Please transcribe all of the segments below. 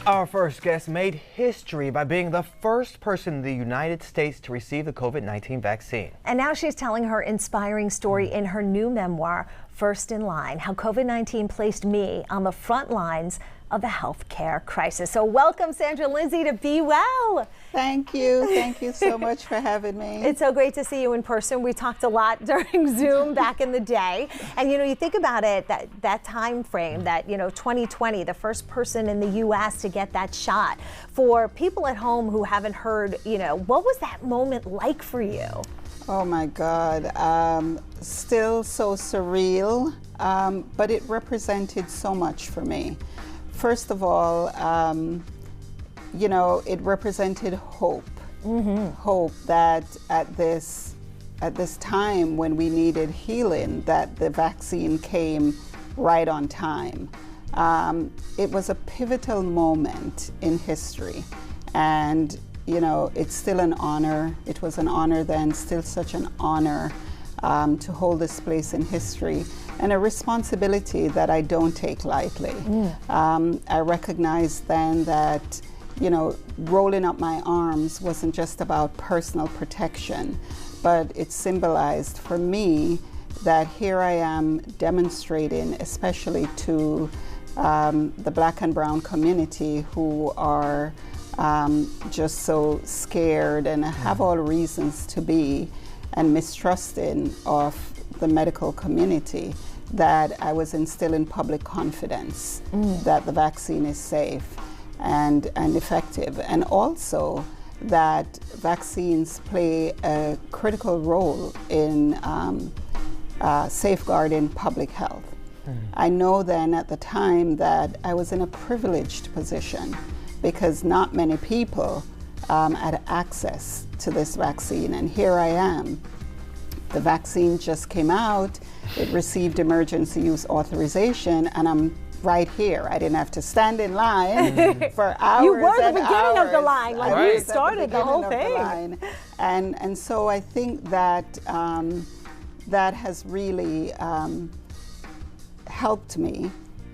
Our first guest made history by being the first person in the United States to receive the COVID-19 vaccine. And now she's telling her inspiring story in her new memoir, First in Line, how COVID-19 placed me on the front lines of the healthcare crisis. So welcome, Sandra Lindsay, to Be Well. Thank you. Thank you so much for having me. It's so great to see you in person. We talked a lot during Zoom back in the day. And you think about it, that time frame, that 2020, the first person in the US to get that shot. For people at home who haven't heard, what was that moment like for you? Oh my God, still so surreal, but it represented so much for me. First of all, it represented hope. Hope that at this time when we needed healing, that the vaccine came right on time. It was a pivotal moment in history, and it's still an honor. It was an honor then, still such an honor to hold this place in history, and a responsibility that I don't take lightly. I recognized then that, rolling up my arms wasn't just about personal protection, but it symbolized for me that here I am demonstrating, especially to the Black and Brown community who are just so scared and have all reasons to be, and mistrusting of the medical community, that I was instilling public confidence that the vaccine is safe and effective, and also that vaccines play a critical role in safeguarding public health. I know then at the time that I was in a privileged position, because not many people had access to this vaccine, and here I am. The vaccine just came out, it received emergency use authorization, and I'm right here. I didn't have to stand in line for hours. You were the and beginning hours. of the line, like you started the whole thing. And so I think that that has really helped me,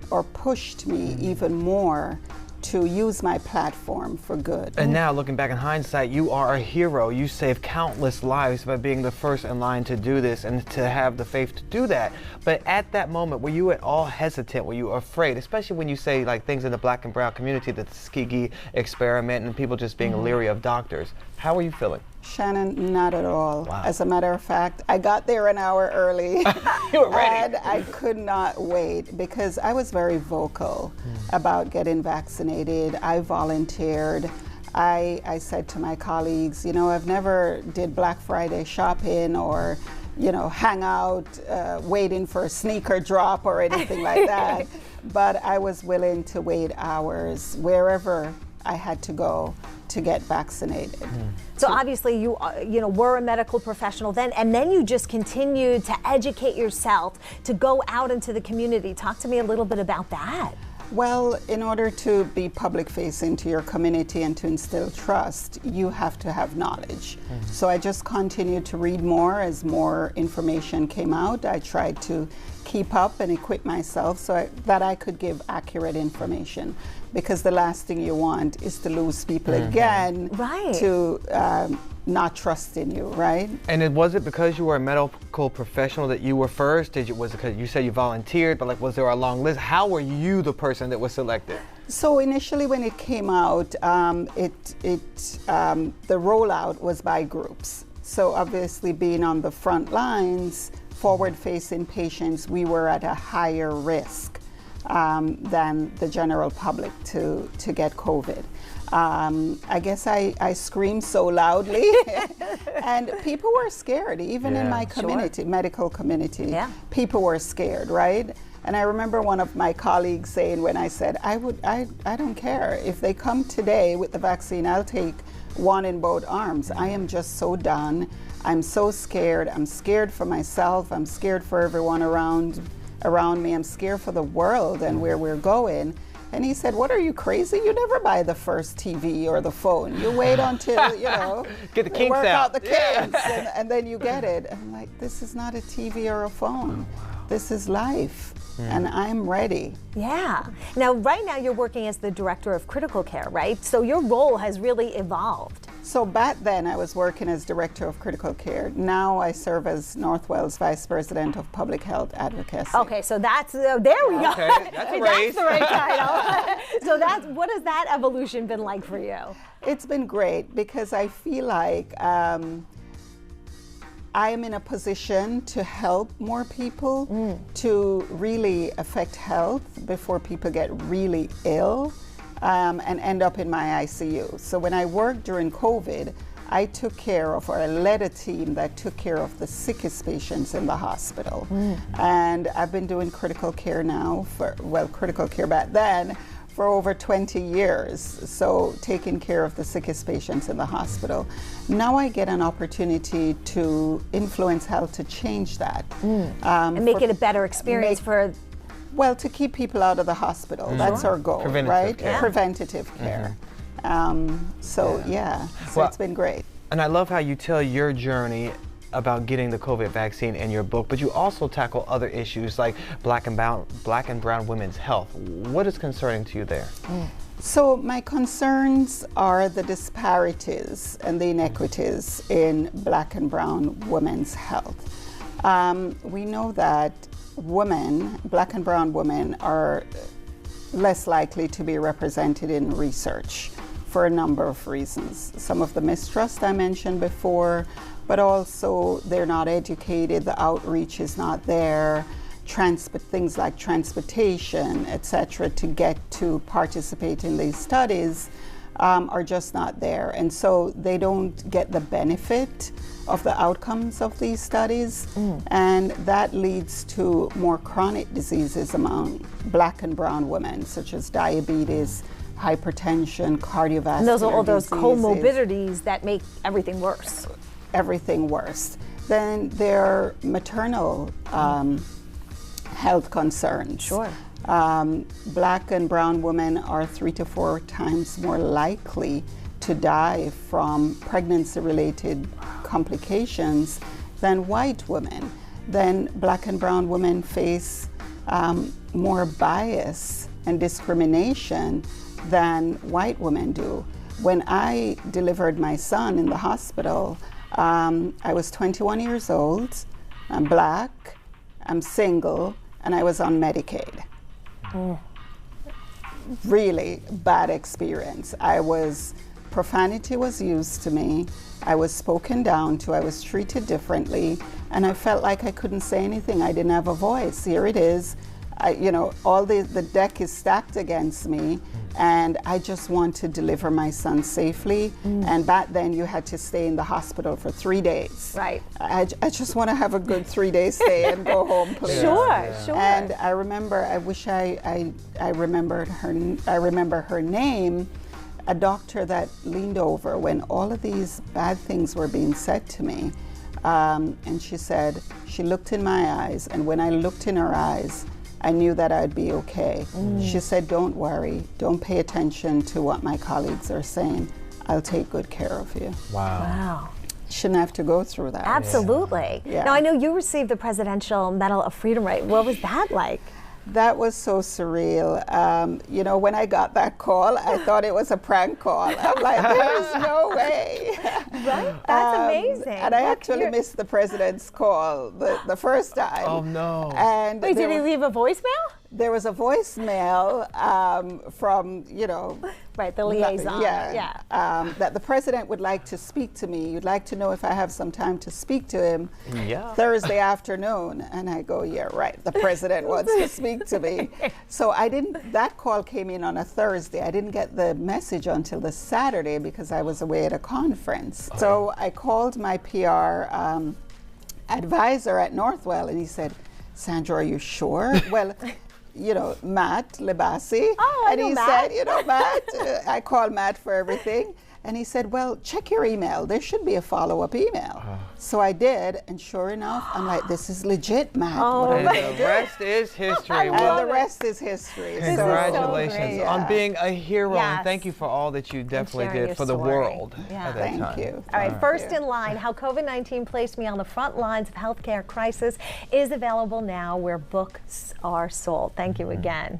or pushed me even more, to use my platform for good. And now, looking back in hindsight, you are a hero. You saved countless lives by being the first in line to do this and to have the faith to do that. But at that moment, were you at all hesitant? Were you afraid? Especially when you say like things in the Black and Brown community, the Tuskegee experiment, and people just being leery of doctors. How were you feeling? Shannon, not at all. Wow. As a matter of fact, I got there an hour early. You were ready. And I could not wait, because I was very vocal about getting vaccinated. I volunteered. I said to my colleagues, I've never did Black Friday shopping or, hang out waiting for a sneaker drop or anything like that. But I was willing to wait hours wherever I had to go to get vaccinated. So obviously you were a medical professional then, and then you just continued to educate yourself, to go out into the community. Talk to me a little bit about that. Well, in order to be public facing to your community and to instill trust, you have to have knowledge. So I just continued to read more as more information came out. I tried to keep up and equip myself so that I could give accurate information, because the last thing you want is to lose people again to not trust in you, right? And was it because you were a medical professional that you were first? Was it because you said you volunteered, but was there a long list? How were you the person that was selected? So initially when it came out, the rollout was by groups. So obviously being on the front lines, forward-facing patients, we were at a higher risk than the general public to get COVID. I guess I screamed so loudly and people were scared, even in my community, medical community. People were scared, right? And I remember one of my colleagues saying, when I said, I don't care. If they come today with the vaccine, I'll take one in both arms. I am just so done. I'm so scared. I'm scared for myself. I'm scared for everyone around me. I'm scared for the world and where we're going. And he said, what are you, crazy? You never buy the first TV or the phone. You wait until, get the kinks work out the kinks, and then you get it. And I'm like, this is not a TV or a phone. this is life, and I'm ready. Yeah. Now, right now you're working as the director of critical care, right? So your role has really evolved. So back then I was working as director of critical care. Now I serve as Northwell's vice president of public health advocacy. Okay, so that's, there we go. Okay, that's a That's raise. the right title. So that's, what has that evolution been like for you? It's been great because I feel like I am in a position to help more people, to really affect health before people get really ill and end up in my ICU. So when I worked during COVID, I took care of, or I led a team that took care of the sickest patients in the hospital. And I've been doing critical care now for, well, critical care back then, for over 20 years, so taking care of the sickest patients in the hospital. Now I get an opportunity to influence health, to change that. And make it a better experience for... Well, to keep people out of the hospital. That's our goal, Preventative right? care. Preventative care. So Well, it's been great. And I love how you tell your journey about getting the COVID vaccine in your book, but you also tackle other issues like black and brown women's health. What is concerning to you there? So my concerns are the disparities and the inequities in black and brown women's health. We know that women, black and brown women, are less likely to be represented in research for a number of reasons. Some of the mistrust I mentioned before, but also they're not educated, the outreach is not there, things like transportation, etc., to get to participate in these studies are just not there. And so they don't get the benefit of the outcomes of these studies, and that leads to more chronic diseases among black and brown women, such as diabetes, hypertension, cardiovascular And those are all those diseases. comorbidities that make everything worse. Everything worse. Then there are maternal health concerns. Sure. Black and brown women are 3 to 4 times more likely to die from pregnancy-related complications than white women. Then black and brown women face more bias and discrimination than white women do. When I delivered my son in the hospital, I was 21 years old, I'm black, I'm single, and I was on Medicaid. Really bad experience. Profanity was used to me, I was spoken down to, I was treated differently, and I felt like I couldn't say anything. I didn't have a voice. Here it is. All the deck is stacked against me, and I just want to deliver my son safely. And back then you had to stay in the hospital for 3 days. Right. I just want to have a good 3-day stay and go home, please. Sure. And I remember, I wish I remembered I remember her name, a doctor that leaned over when all of these bad things were being said to me. And she said, she looked in my eyes, and when I looked in her eyes, I knew that I'd be okay. She said, don't worry, don't pay attention to what my colleagues are saying. I'll take good care of you. Wow. Shouldn't have to go through that. Absolutely. Yeah. Now, I know you received the Presidential Medal of Freedom, right? What was that like? That was so surreal. When I got that call, I thought it was a prank call. I'm like, there's no way. Right? That's amazing. And I actually missed the president's call the first time. Oh no. And Wait, did he leave a voicemail? there was a voicemail from, Right, the liaison. that the president would like to speak to me. You'd like to know if I have some time to speak to him Thursday afternoon. And I go, yeah, right. The president wants to speak to me. So that call came in on a Thursday. I didn't get the message until the Saturday because I was away at a conference. Okay. So I called my PR advisor at Northwell and he said, Sandra, are you sure? Well, Matt Libasi. Oh, I know Matt. Said, Matt, I call Matt for everything. And he said, well, check your email. There should be a follow-up email. So I did, and sure enough, I'm like, this is legit, Matt. Oh, And the rest is history. And the rest is history. This is so Congratulations great. on being a hero, Yes. and thank you for all that you definitely sharing your did for the story. world Yeah. at that Thank time. you. All right, Thank First you. in Line, How COVID-19 Placed Me on the Front Lines of Healthcare Crisis is available now where books are sold. Thank you again.